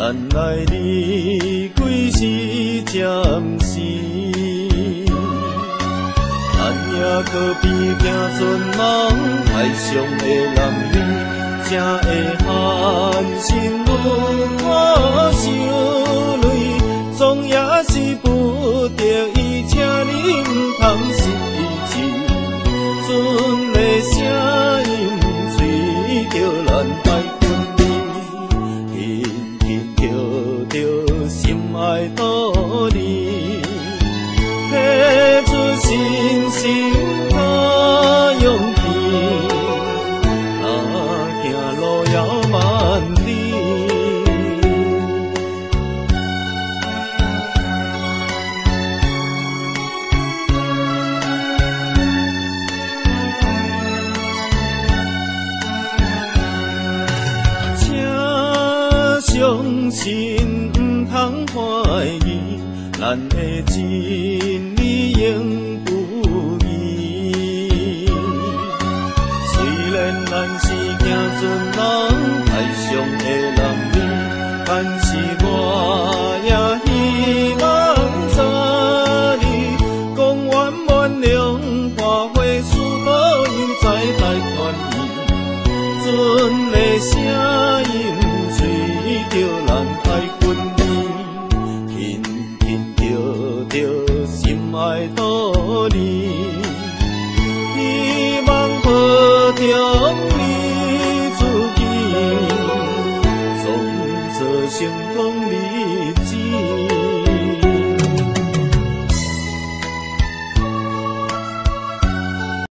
咱来离开是暂时，咱也可比行春梦海上的男儿，才会含心愈看伤泪，总也是不得已，请你唔通失去阵的声音吹着咱爱分离，轻轻叫着心爱道理，提出信心甲勇气，行路遥万里。相信唔通怀疑，咱的真理永不移。虽然咱是行船人，海上的男儿，但是我也希望早日讲圆满两花花，事到有在来团圆，阵的声音着人爱分离，轻轻叫着心爱道理，希望抱着你自己，总做相同日子。